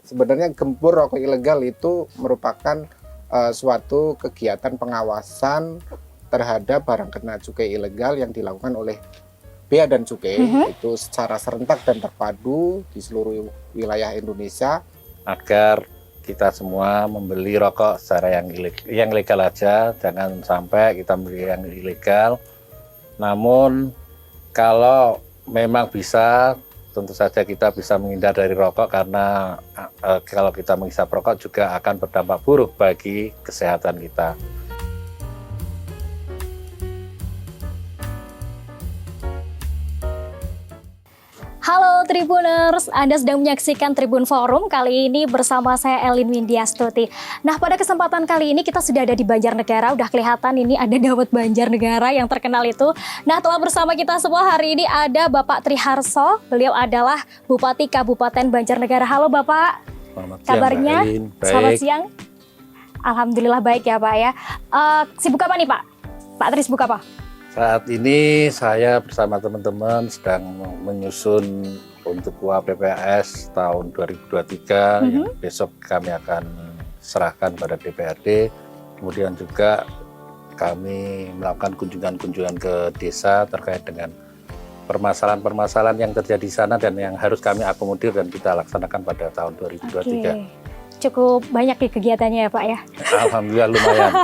sebenarnya gempur rokok ilegal itu merupakan suatu kegiatan pengawasan terhadap barang kena cukai ilegal yang dilakukan oleh Bea dan Cukai itu secara serentak dan terpadu di seluruh wilayah Indonesia agar kita semua membeli rokok secara yang legal aja, jangan sampai kita membeli yang ilegal. Namun kalau memang bisa, tentu saja kita bisa menghindar dari rokok karena kalau kita menghisap rokok juga akan berdampak buruk bagi kesehatan kita. Halo Tribuners, Anda sedang menyaksikan Tribun Forum, kali ini bersama saya Elin Windiastuti. Nah, pada kesempatan kali ini kita sudah ada di Banjarnegara, udah kelihatan ini ada Dawet Banjarnegara yang terkenal itu. Nah, telah bersama kita semua hari ini ada Bapak Triharso, beliau adalah Bupati Kabupaten Banjarnegara. Halo Bapak, Selamat siang, kabarnya? Mbak Elin. Selamat siang. Alhamdulillah baik ya Pak ya. Sibuk apa nih Pak? Pak Tri sibuk apa? Saat ini saya bersama teman-teman sedang menyusun untuk UAPPS tahun 2023 yang besok kami akan serahkan pada DPRD. Kemudian juga kami melakukan kunjungan-kunjungan ke desa terkait dengan permasalahan-permasalahan yang terjadi di sana dan yang harus kami akomodir dan kita laksanakan pada tahun 2023. Oke. Cukup banyak di kegiatannya ya Pak ya. Alhamdulillah lumayan.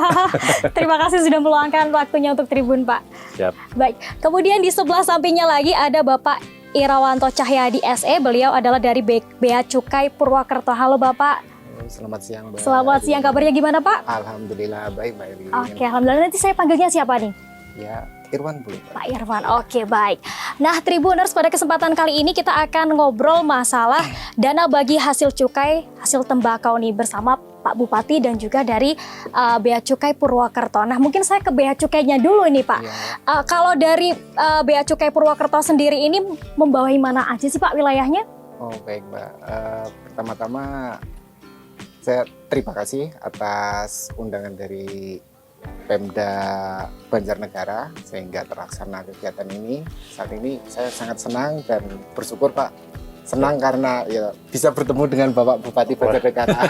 Terima kasih sudah meluangkan waktunya untuk Tribun Pak. Siap. Baik, kemudian di sebelah sampingnya lagi ada Bapak Irawanto Cahyadi SE. Beliau adalah dari Bea Cukai Purwokerto. Halo Bapak. Selamat siang, Mbak. Selamat siang, kabarnya gimana Pak? Alhamdulillah baik, Mbak Elin. Oke, alhamdulillah. Nanti saya panggilnya siapa nih? Ya, Irwan boleh, Pak. Pak Irwan, oke baik. Nah Tribuners, pada kesempatan kali ini kita akan ngobrol masalah dana bagi hasil cukai, hasil tembakau nih bersama Pak Bupati dan juga dari Bea Cukai Purwokerto. Nah mungkin saya ke Bea Cukainya dulu nih Pak. Ya. Kalau dari Bea Cukai Purwokerto sendiri ini membawahi mana aja sih Pak wilayahnya? Oh baik, Mbak. Pertama-tama saya terima kasih atas undangan dari Pemda Banjarnegara sehingga terlaksana kegiatan ini. Saat ini saya sangat senang dan bersyukur Pak. Senang karena ya bisa bertemu dengan Bapak Bupati Banjarnegara.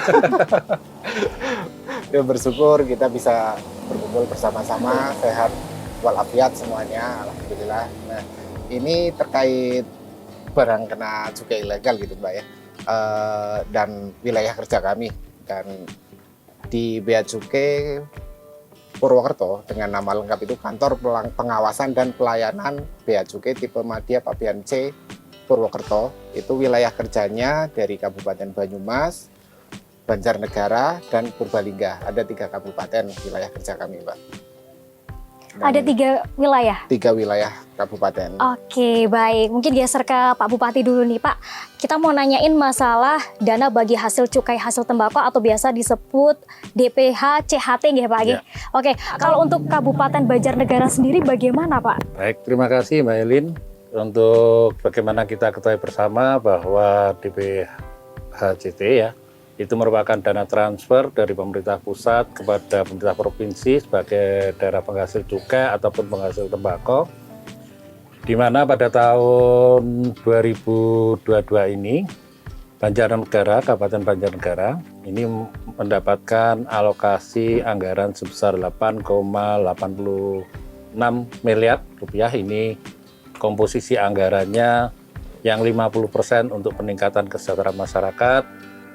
Ya bersyukur kita bisa berkumpul bersama-sama, sehat walafiat semuanya, alhamdulillah. Nah, ini terkait barang kena cukai ilegal gitu Mbak ya. Dan wilayah kerja kami dan di Bea Cukai Purwokerto dengan nama lengkap itu Kantor Pengawasan dan Pelayanan Bea Cukai tipe Madya Pabean C Purwokerto. Itu wilayah kerjanya dari Kabupaten Banyumas, Banjarnegara, dan Purbalingga. Ada 3 kabupaten wilayah kerja kami, Pak. Dan Ada 3 wilayah? 3 wilayah kabupaten. Oke, baik. Mungkin geser ke Pak Bupati dulu nih, Pak. Kita mau nanyain masalah dana bagi hasil cukai hasil tembakau atau biasa disebut DPH CHT nggih, Pak? Ya. Oke, kalau untuk Kabupaten Banjarnegara sendiri bagaimana, Pak? Baik, terima kasih Mbak Elin. Untuk bagaimana kita ketahui bersama bahwa DPHCT ya, itu merupakan dana transfer dari pemerintah pusat kepada pemerintah provinsi sebagai daerah penghasil cukai ataupun penghasil tembakau, di mana pada tahun 2022 ini Banjarnegara, Kabupaten Banjarnegara ini mendapatkan alokasi anggaran sebesar 8,86 miliar rupiah. Ini komposisi anggarannya yang 50% untuk peningkatan kesejahteraan masyarakat,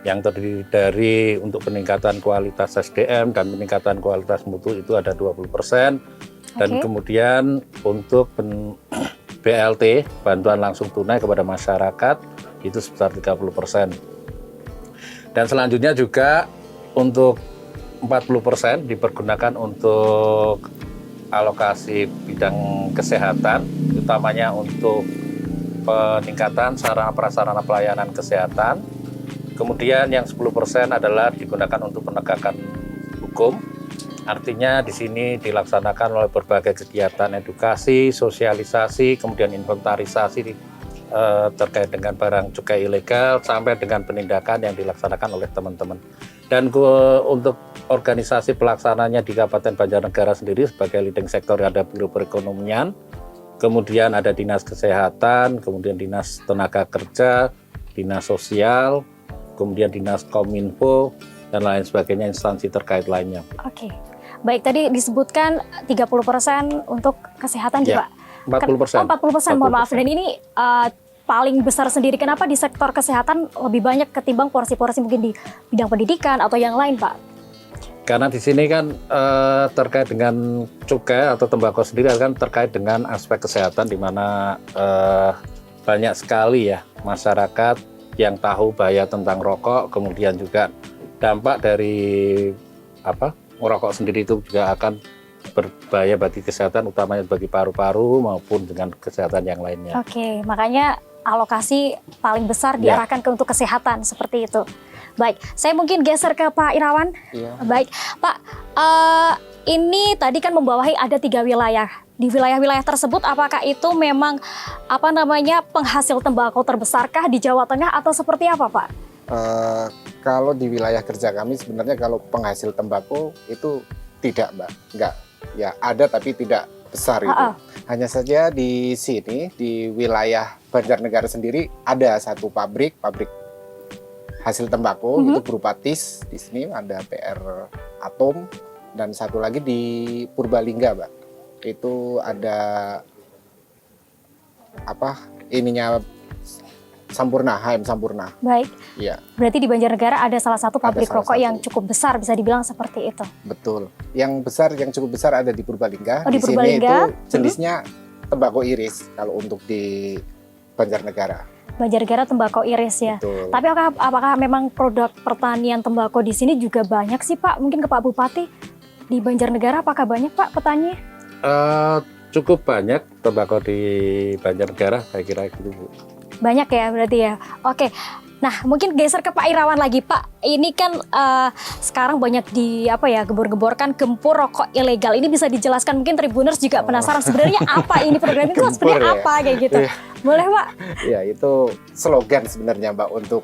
yang terdiri dari untuk peningkatan kualitas SDM dan peningkatan kualitas mutu itu ada 20%, dan kemudian untuk BLT, bantuan langsung tunai kepada masyarakat, itu sebesar 30%. Dan selanjutnya juga untuk 40% dipergunakan untuk alokasi bidang kesehatan, utamanya untuk peningkatan sarana prasarana pelayanan kesehatan. Kemudian yang 10% adalah digunakan untuk penegakan hukum. Artinya di sini dilaksanakan oleh berbagai kegiatan edukasi, sosialisasi, kemudian inventarisasi terkait dengan barang cukai ilegal sampai dengan penindakan yang dilaksanakan oleh teman-teman. Dan untuk organisasi pelaksananya di Kabupaten Banjarnegara sendiri sebagai leading sektor ada Biro Perekonomian, kemudian ada Dinas Kesehatan, kemudian Dinas Tenaga Kerja, Dinas Sosial, kemudian Dinas Kominfo, dan lain sebagainya, instansi terkait lainnya. Oke. Baik, tadi disebutkan 30% untuk kesehatan juga. 40%. 40%, mohon maaf. Dan ini paling besar sendiri. Kenapa di sektor kesehatan lebih banyak ketimbang porsi-porsi mungkin di bidang pendidikan atau yang lain, Pak? Karena di sini kan terkait dengan cukai atau tembakau sendiri kan terkait dengan aspek kesehatan, di mana banyak sekali ya masyarakat yang tahu bahaya tentang rokok, kemudian juga dampak dari merokok sendiri itu juga akan berbahaya bagi kesehatan, utamanya bagi paru-paru maupun dengan kesehatan yang lainnya. Oke, makanya alokasi paling besar diarahkan untuk kesehatan seperti itu. Baik, saya mungkin geser ke Pak Irawan. Iya. Baik, Pak, ini tadi kan membawahi ada 3 wilayah. Di wilayah-wilayah tersebut, apakah itu memang penghasil tembakau terbesarkah di Jawa Tengah atau seperti apa, Pak? Kalau di wilayah kerja kami sebenarnya kalau penghasil tembakau itu tidak, Mbak. Enggak, ya ada tapi tidak besar itu. Hanya saja di sini di wilayah Banjarnegara sendiri ada satu pabrik hasil tembakau itu berupa TIS. Di sini ada PR Atom, dan satu lagi di Purbalingga, Mbak. Itu ada Sampurna, HM Sampurna. Baik. Iya. Berarti di Banjarnegara ada salah satu pabrik salah rokok satu. yang cukup besar, bisa dibilang seperti itu. Betul. Yang cukup besar ada di Purbalingga. Oh, di sini Purbalingga. itu jenisnya tembakau iris kalau untuk di Banjarnegara. Banjarnegara tembakau iris ya. Betul. Tapi apakah memang produk pertanian tembakau di sini juga banyak sih, Pak? Mungkin ke Pak Bupati, di Banjarnegara apakah banyak, Pak, petani? Cukup banyak tembakau di Banjarnegara, saya kira gitu, Bu. Banyak ya berarti ya. Oke. Nah, mungkin geser ke Pak Irawan lagi, Pak. Ini kan sekarang banyak gembor-gemborkan gempur rokok ilegal. Ini bisa dijelaskan, mungkin Tribuners juga penasaran sebenarnya apa ini program itu sebenarnya ya? apa kayak gitu. Boleh, Pak? Ya, itu slogan sebenarnya, Mbak, untuk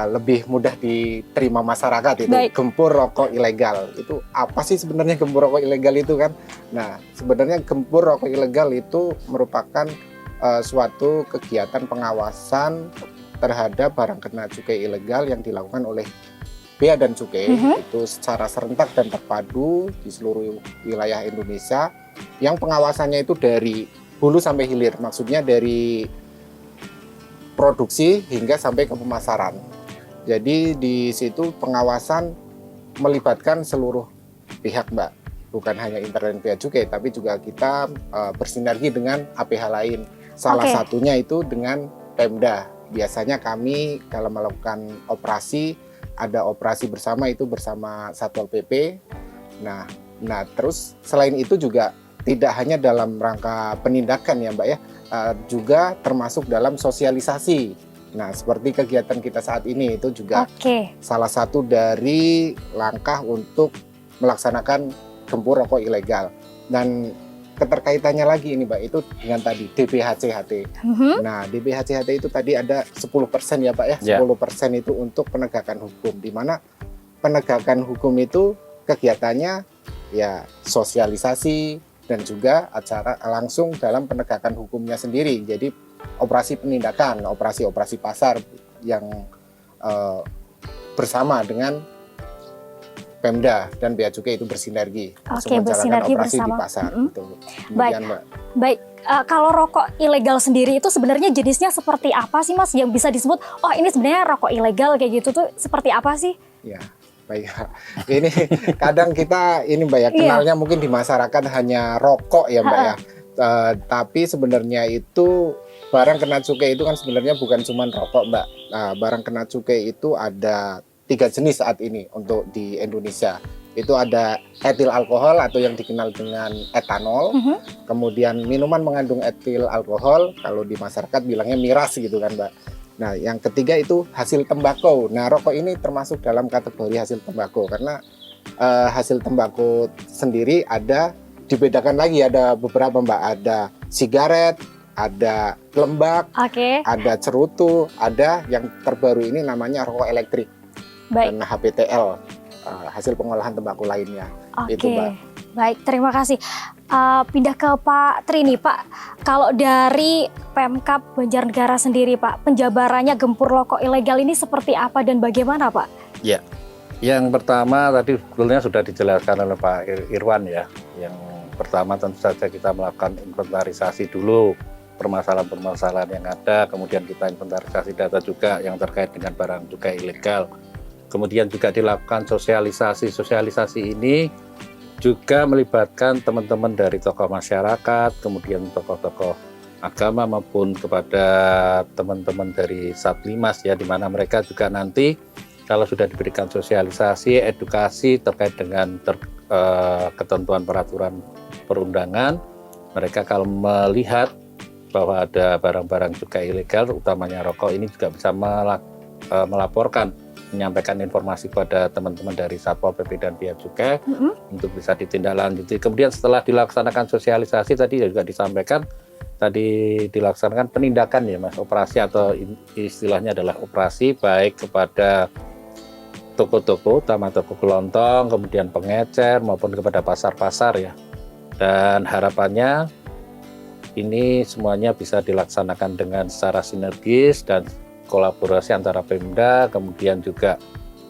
lebih mudah diterima masyarakat itu. Baik. Gempur rokok ilegal. Itu apa sih sebenarnya gempur rokok ilegal itu kan? Nah, sebenarnya gempur rokok ilegal itu merupakan suatu kegiatan pengawasan terhadap barang kena cukai ilegal yang dilakukan oleh Bea dan Cukai itu secara serentak dan terpadu di seluruh wilayah Indonesia, yang pengawasannya itu dari hulu sampai hilir, maksudnya dari produksi hingga sampai ke pemasaran. Jadi di situ pengawasan melibatkan seluruh pihak, Mbak, bukan hanya internal Bea Cukai, tapi juga kita bersinergi dengan APH lain. Salah satunya itu dengan Pemda. Biasanya kami kalau melakukan operasi, ada operasi bersama itu bersama Satpol PP. Nah terus selain itu juga tidak hanya dalam rangka penindakan ya, Mbak ya, juga termasuk dalam sosialisasi. Nah, seperti kegiatan kita saat ini itu juga salah satu dari langkah untuk melaksanakan gempur rokok ilegal. Dan keterkaitannya lagi ini, Mbak, itu dengan tadi DBHCHT. Nah, DBHCHT itu tadi ada 10% ya, Pak ya. 10% itu untuk penegakan hukum, di mana penegakan hukum itu kegiatannya ya sosialisasi dan juga acara langsung dalam penegakan hukumnya sendiri. Jadi operasi penindakan, operasi pasar yang bersama dengan Pemda dan Bea Cukai itu bersinergi, bersinergi operasi bersama di pasar. Baik. Kalau rokok ilegal sendiri itu sebenarnya jenisnya seperti apa sih, Mas? Yang bisa disebut, oh ini sebenarnya rokok ilegal kayak gitu tuh seperti apa sih? Ya, baik. Ini kadang kita ini, Mbak ya, kenalnya mungkin di masyarakat hanya rokok ya, Mbak ya. Tapi sebenarnya itu barang kena cukai itu kan sebenarnya bukan cuma rokok, Mbak. Nah, barang kena cukai itu ada 3 jenis saat ini untuk di Indonesia. Itu ada etil alkohol atau yang dikenal dengan etanol. Kemudian minuman mengandung etil alkohol, kalau di masyarakat bilangnya miras gitu kan, Mbak. Nah, yang ketiga itu hasil tembakau. Nah, rokok ini termasuk dalam kategori hasil tembakau karena hasil tembakau sendiri dibedakan lagi, ada beberapa, Mbak. Ada sigaret, ada lembak, ada cerutu, ada yang terbaru ini namanya rokok elektrik. Dan HPTL, hasil pengolahan tembakau lainnya. Itu, Mbak. Baik, terima kasih. Pindah ke Pak Tri nih, Pak. Kalau dari Pemkab Banjarnegara sendiri, Pak, penjabarannya gempur rokok ilegal ini seperti apa dan bagaimana, Pak? Ya, yang pertama tadi sebetulnya sudah dijelaskan oleh Pak Irwan ya. Yang pertama tentu saja kita melakukan inventarisasi dulu permasalahan-permasalahan yang ada, kemudian kita inventarisasi data juga yang terkait dengan barang cukai ilegal. Kemudian juga dilakukan sosialisasi. Sosialisasi ini juga melibatkan teman-teman dari tokoh masyarakat, kemudian tokoh-tokoh agama maupun kepada teman-teman dari Satlimas ya, di mana mereka juga nanti kalau sudah diberikan sosialisasi, edukasi terkait dengan ketentuan peraturan perundangan, mereka kalau melihat bahwa ada barang-barang cukai ilegal, utamanya rokok, ini juga bisa melaporkan, menyampaikan informasi kepada teman-teman dari Satpol PP dan Bea Cukai untuk bisa ditindaklanjuti. Kemudian setelah dilaksanakan sosialisasi tadi juga disampaikan, tadi dilaksanakan penindakan ya Mas, operasi atau istilahnya adalah operasi baik kepada toko-toko, utama toko kelontong, kemudian pengecer maupun kepada pasar-pasar ya. Dan harapannya ini semuanya bisa dilaksanakan dengan secara sinergis dan kolaborasi antara Pemda, kemudian juga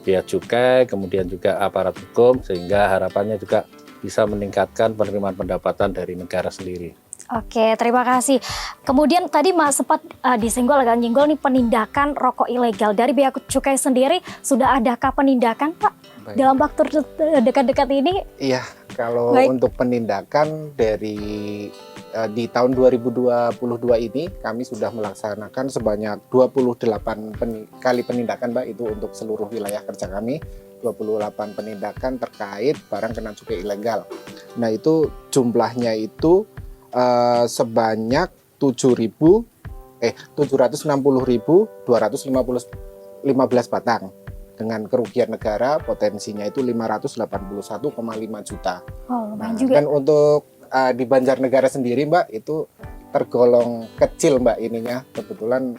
Bea Cukai, kemudian juga aparat hukum, sehingga harapannya juga bisa meningkatkan penerimaan pendapatan dari negara sendiri. Oke, terima kasih. Kemudian tadi Mas sempat disenggol agak nyinggol nih penindakan rokok ilegal. Dari Bea Cukai sendiri sudah adakah penindakan, Pak? Baik. Dalam waktu dekat-dekat ini? Iya, kalau Baik. untuk penindakan dari di tahun 2022 ini kami sudah melaksanakan sebanyak 28 kali penindakan Mbak, itu untuk seluruh wilayah kerja kami. 28 penindakan terkait barang kena cukai ilegal. Nah, itu jumlahnya itu sebanyak 760.215 batang dengan kerugian negara potensinya itu 581,5 juta. Oh, lumayan Nah, juga. dan untuk di Banjarnegara sendiri Mbak itu tergolong kecil Mbak ininya. Kebetulan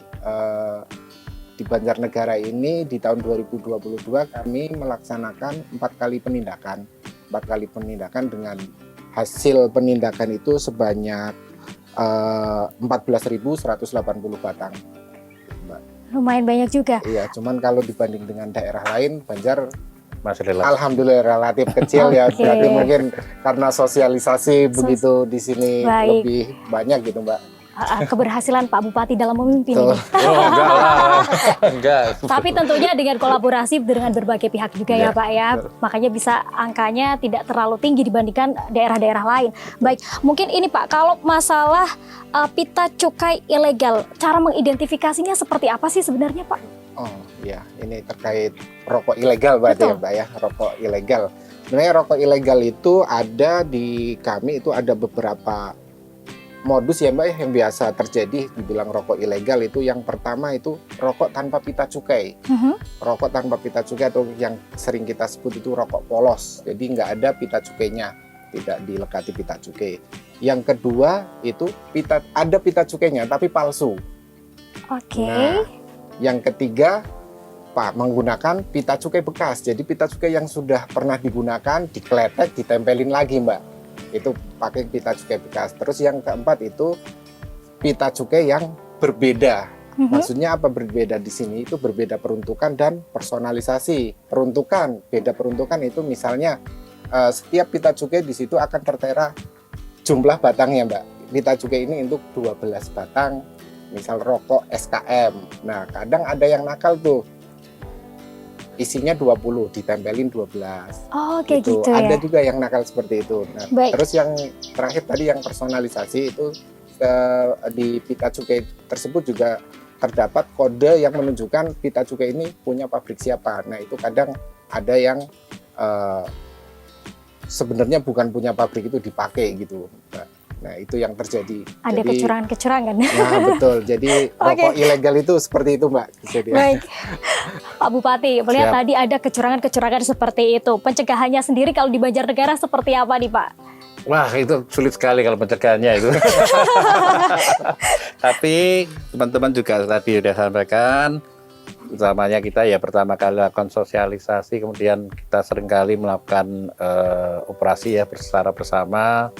di Banjarnegara ini di tahun 2022 kami melaksanakan 4 kali penindakan. 4 kali penindakan dengan hasil penindakan itu sebanyak 14.180 batang. Mbak. Lumayan banyak juga. Iya, cuman kalau dibanding dengan daerah lain, Banjar Mas relatif. alhamdulillah relatif kecil ya. Oke. Berarti mungkin karena sosialisasi begitu di sini Baik. lebih banyak gitu, Mbak. Keberhasilan Pak Bupati dalam memimpin Betul. ini. Oh enggak lah, enggak. Tapi tentunya dengan kolaborasi dengan berbagai pihak juga ya Iya, Pak ya. betul. Makanya bisa angkanya tidak terlalu tinggi dibandingkan daerah-daerah lain. Baik, mungkin ini Pak, kalau masalah pita cukai ilegal, cara mengidentifikasinya seperti apa sih sebenarnya Pak? Oh iya, ini terkait rokok ilegal berarti ya Betul. Mbak ya, rokok ilegal. Sebenarnya rokok ilegal itu ada di kami itu ada beberapa modus ya Mbak ya, yang biasa terjadi dibilang rokok ilegal itu. Yang pertama itu rokok tanpa pita cukai. Rokok tanpa pita cukai atau yang sering kita sebut itu rokok polos. Jadi nggak ada pita cukainya, tidak dilekati pita cukai. Yang kedua itu ada pita cukainya tapi palsu. Oke. Nah, yang ketiga Pak menggunakan pita cukai bekas. Jadi pita cukai yang sudah pernah digunakan dikletek, ditempelin lagi Mbak. Itu pakai pita cukai bekas. Terus yang keempat itu pita cukai yang berbeda. Maksudnya apa berbeda di sini? Itu berbeda peruntukan dan personalisasi. Beda peruntukan itu misalnya setiap pita cukai di situ akan tertera jumlah batangnya Mbak. Pita cukai ini untuk 12 batang. Misal rokok SKM. Nah, kadang ada yang nakal tuh. Isinya 20, ditempelin 12. Oh, kayak gitu Ada ya. juga yang nakal seperti itu. Nah, Baik. terus yang terakhir tadi yang personalisasi itu di pita cukai tersebut juga terdapat kode yang menunjukkan pita cukai ini punya pabrik siapa. Nah, itu kadang ada yang sebenarnya bukan punya pabrik itu dipakai gitu. Nah, itu yang terjadi. Ada Jadi, kecurangan-kecurangan. Nah, betul. Jadi rokok ilegal itu seperti itu, Mbak. Jadi, Baik, Pak Bupati, melihat Siap. tadi ada kecurangan-kecurangan seperti itu. Pencegahannya sendiri kalau di Banjarnegara seperti apa nih Pak? Wah, itu sulit sekali kalau pencegahannya itu. Tapi teman-teman juga tadi sudah sampaikan, utamanya kita ya pertama kali lakukan sosialisasi, kemudian kita seringkali melakukan operasi ya secara bersama,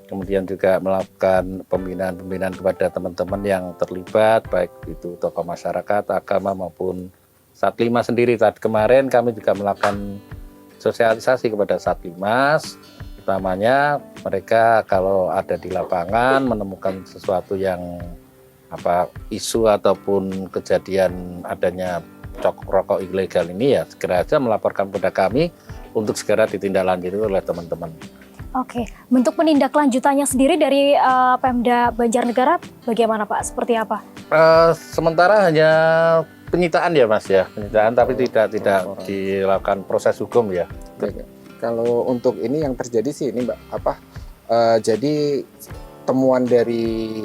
kemudian juga melakukan pembinaan kepada teman-teman yang terlibat, baik itu tokoh masyarakat, agama maupun Satlimas sendiri. Tadi kemarin kami juga melakukan sosialisasi kepada Satlimas, utamanya mereka kalau ada di lapangan menemukan sesuatu yang isu ataupun kejadian adanya rokok ilegal ini, ya segera aja melaporkan kepada kami untuk segera ditindaklanjuti oleh teman-teman. Oke, bentuk penindaklanjutannya sendiri dari Pemda Banjarnegara bagaimana Pak? Seperti apa? Sementara hanya penyitaan ya Mas ya, penyitaan tapi tidak dilakukan proses hukum ya. Kalau untuk ini yang terjadi sih ini Mbak, jadi temuan dari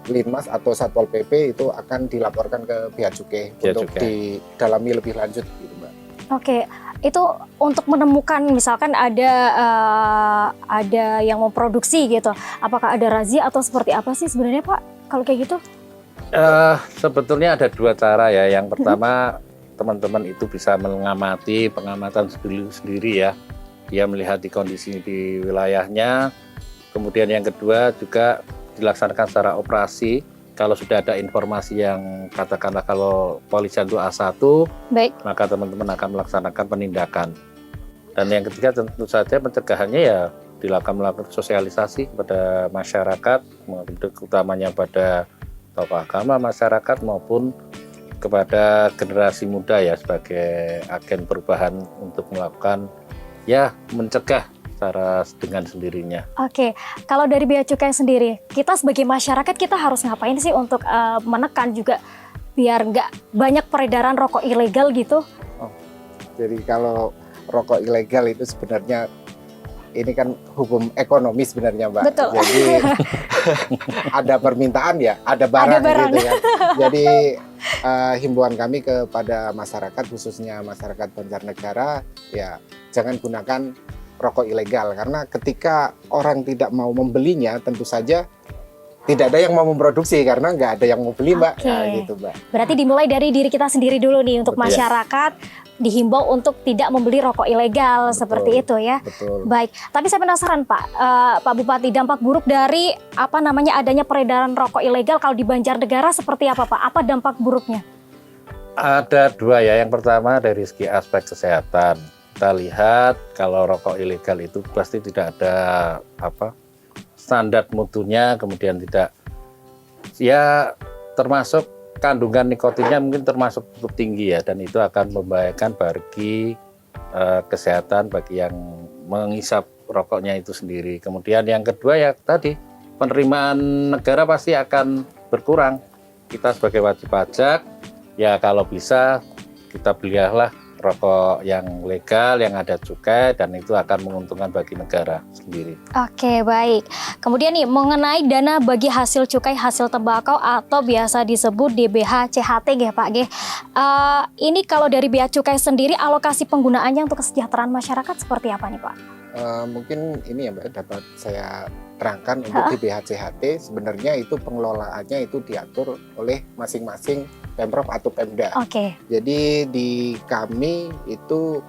Linmas atau Satpol PP itu akan dilaporkan ke Bea Cukai untuk didalami lebih lanjut gitu Mbak. Oke, itu untuk menemukan misalkan ada yang memproduksi gitu, apakah ada razia atau seperti apa sih sebenarnya Pak kalau kayak gitu? Sebetulnya ada dua cara ya. Yang pertama, teman-teman itu bisa mengamati pengamatan sendiri ya. Dia melihat di kondisi di wilayahnya. Kemudian yang kedua juga dilaksanakan secara operasi. Kalau sudah ada informasi yang katakanlah kalau polisian itu A1, baik, maka teman-teman akan melaksanakan penindakan. Dan yang ketiga tentu saja pencegahannya ya melakukan sosialisasi kepada masyarakat, utamanya pada tokoh agama masyarakat maupun kepada generasi muda ya sebagai agen perubahan untuk melakukan ya mencegah secara dengan sendirinya. Oke, kalau dari Bea Cukai sendiri, kita sebagai masyarakat kita harus ngapain sih untuk menekan juga biar nggak banyak peredaran rokok ilegal gitu? Jadi kalau rokok ilegal itu sebenarnya ini kan hukum ekonomi sebenarnya Mbak. Betul. Jadi ada permintaan ya, ada barang gitu kan. Jadi himbauan kami kepada masyarakat khususnya masyarakat Banjarnegara ya jangan gunakan rokok ilegal karena ketika orang tidak mau membelinya tentu saja tidak ada yang mau memproduksi karena nggak ada yang mau beli Mbak. Nah, gitu Mbak. Berarti dimulai dari diri kita sendiri dulu nih untuk masyarakat. Dihimbau untuk tidak membeli rokok ilegal. Betul, seperti itu ya. Betul. Baik, tapi saya penasaran Pak Bupati, dampak buruk dari adanya peredaran rokok ilegal kalau di Banjarnegara seperti apa Pak? Apa dampak buruknya? Ada dua ya. Yang pertama dari segi aspek kesehatan. Kita lihat kalau rokok ilegal itu pasti tidak ada standar mutunya, kemudian tidak ya termasuk kandungan nikotinnya mungkin termasuk cukup tinggi ya, dan itu akan membahayakan bagi kesehatan bagi yang menghisap rokoknya itu sendiri. Kemudian yang kedua ya tadi penerimaan negara pasti akan berkurang. Kita sebagai wajib pajak ya kalau bisa kita belilah rokok yang legal, yang ada cukai, dan itu akan menguntungkan bagi negara sendiri. Oke, baik. Kemudian nih, mengenai dana bagi hasil cukai hasil tembakau atau biasa disebut DBH CHT ya Pak. Ini kalau dari Bea Cukai sendiri, alokasi penggunaannya untuk kesejahteraan masyarakat seperti apa nih Pak? Mungkin ini ya Mbak, dapat saya terangkan untuk DBH CHT sebenarnya itu pengelolaannya itu diatur oleh masing-masing Pemprov atau Pemda. Jadi di kami itu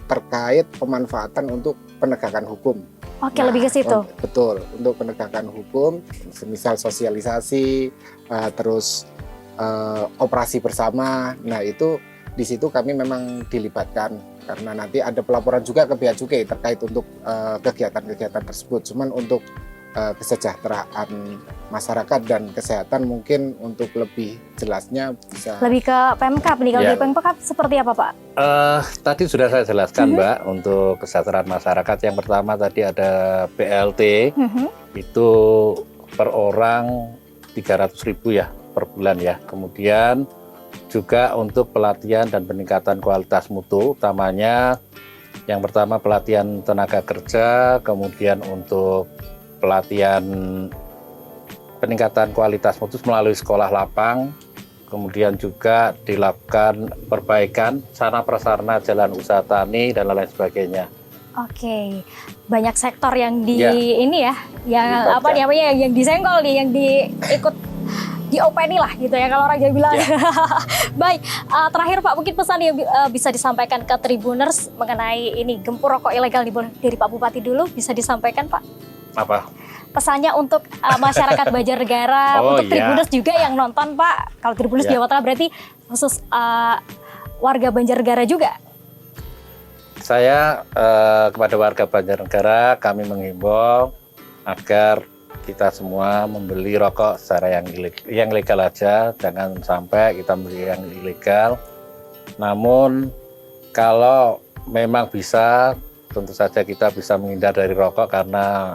terkait pemanfaatan untuk penegakan hukum. Lebih ke situ. Betul, untuk penegakan hukum, semisal sosialisasi, terus operasi bersama. Nah itu di situ kami memang dilibatkan karena nanti ada pelaporan juga ke Bea Cukai terkait untuk kegiatan-kegiatan tersebut. Cuman untuk kesejahteraan masyarakat dan kesehatan mungkin untuk lebih jelasnya bisa lebih ke Pemkab nih. Kalau di Pemkab seperti apa Pak? Tadi sudah saya jelaskan Mbak untuk kesejahteraan masyarakat. Yang pertama tadi ada BLT itu per orang 300.000 ya per bulan ya. Kemudian juga untuk pelatihan dan peningkatan kualitas mutu, utamanya yang pertama pelatihan tenaga kerja, kemudian untuk pelatihan peningkatan kualitas mutu melalui sekolah lapang, kemudian juga dilakukan perbaikan sarana prasarana jalan usaha tani dan lain sebagainya. Banyak sektor yang ini ya, yang yang disenggol nih, yang diikut diopeni lah gitu ya kalau orang Jawa bilang. Ya. Baik, terakhir Pak, mungkin pesan yang bisa disampaikan ke Tribuners mengenai ini gempur rokok ilegal dari Pak Bupati dulu, bisa disampaikan Pak? Apa? Pesannya untuk masyarakat Banjarnegara, Oh, untuk iya. Tribuners juga yang nonton Pak. Kalau Tribuners Ya. Jawa Tengah berarti khusus warga Banjarnegara juga. Saya kepada warga Banjarnegara, kami menghimbau agar kita semua membeli rokok secara yang legal aja, jangan sampai kita membeli yang ilegal. Namun kalau memang bisa, tentu saja kita bisa menghindar dari rokok karena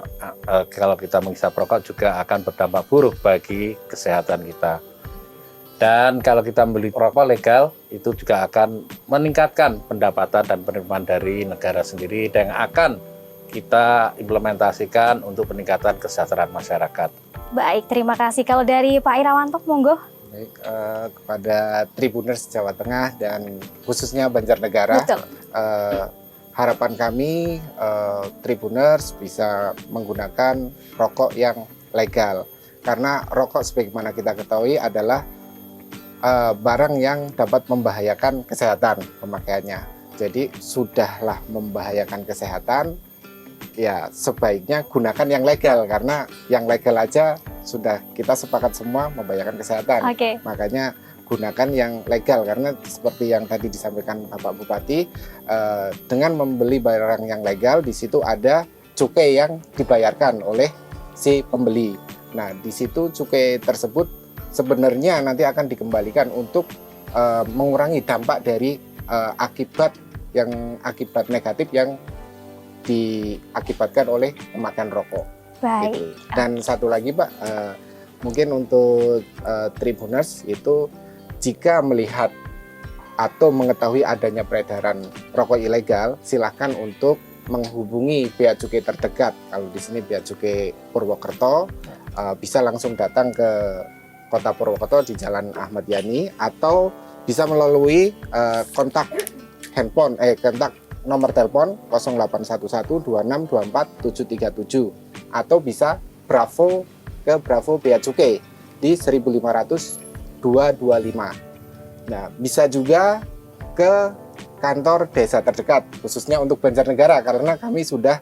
kalau kita menghisap rokok juga akan berdampak buruk bagi kesehatan kita. Dan kalau kita membeli rokok legal, itu juga akan meningkatkan pendapatan dan penerimaan dari negara sendiri dan akan kita implementasikan untuk peningkatan kesejahteraan masyarakat. Baik, terima kasih. Kalau dari Pak Irawanto, monggo. Baik, kepada Tribuners Jawa Tengah dan khususnya Banjarnegara, Betul. harapan kami Tribuners bisa menggunakan rokok yang legal. Karena rokok sebagaimana kita ketahui adalah barang yang dapat membahayakan kesehatan pemakaiannya. Jadi sudahlah membahayakan kesehatan, ya sebaiknya gunakan yang legal, karena yang legal aja sudah kita sepakat semua membahayakan kesehatan. Oke. Makanya gunakan yang legal, karena seperti yang tadi disampaikan Bapak Bupati, dengan membeli barang yang legal di situ ada cukai yang dibayarkan oleh si pembeli. Nah, di situ cukai tersebut sebenarnya nanti akan dikembalikan untuk mengurangi dampak dari akibat negatif yang diakibatkan oleh pemakaian rokok. Baik. Gitu. Dan satu lagi Pak, mungkin untuk Tribuners itu jika melihat atau mengetahui adanya peredaran rokok ilegal, silahkan untuk menghubungi bea cukai terdekat. Kalau di sini bea cukai Purwokerto, bisa langsung datang ke Kota Purwokerto di Jalan Ahmad Yani, atau bisa melalui kontak nomor telepon 081126247737, atau bisa Bravo ke Bravo Bea Cukai di 1.500.225. Nah, bisa juga ke kantor desa terdekat, khususnya untuk Banjarnegara, karena kami sudah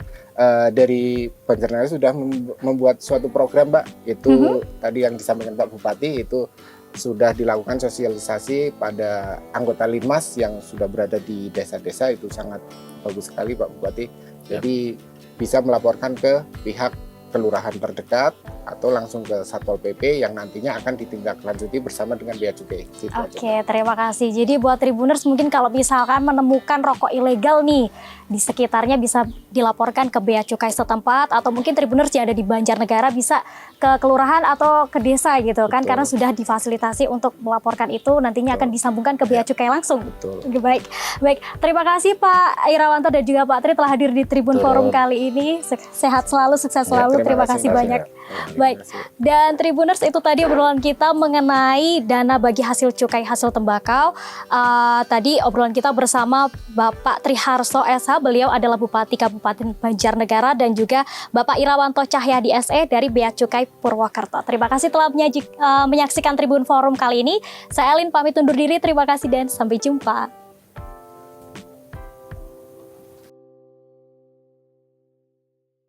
dari Banjarnegara sudah membuat suatu program, Mbak. Itu tadi yang disampaikan Pak Bupati, itu sudah dilakukan sosialisasi pada anggota Linmas yang sudah berada di desa-desa. Itu sangat bagus sekali Pak Bupati. Jadi bisa melaporkan ke pihak kelurahan terdekat atau langsung ke Satpol PP yang nantinya akan ditindaklanjuti bersama dengan bea cukai. Oke, terima kasih. Jadi buat Tribuners mungkin kalau misalkan menemukan rokok ilegal nih di sekitarnya bisa dilaporkan ke bea cukai setempat, atau mungkin Tribuners yang ada di Banjarnegara bisa ke kelurahan atau ke desa gitu kan, Betul. karena sudah difasilitasi untuk melaporkan itu, nantinya akan disambungkan ke bea cukai langsung. Betul. Oke, baik. Terima kasih Pak Irawanto dan juga Pak Tri telah hadir di Tribun Betul. Forum kali ini. Sehat selalu, sukses selalu. Terima kasih Mbak banyak. Sira. Baik, dan Tribuners, itu tadi obrolan kita mengenai dana bagi hasil cukai hasil tembakau. Tadi obrolan kita bersama Bapak Triharso SH, beliau adalah Bupati Kabupaten Banjarnegara, dan juga Bapak Irawanto Cahyadi SE dari Bea Cukai Purwokerto. Terima kasih telah menyaksikan Tribun Forum kali ini. Saya Elin pamit undur diri, terima kasih dan sampai jumpa.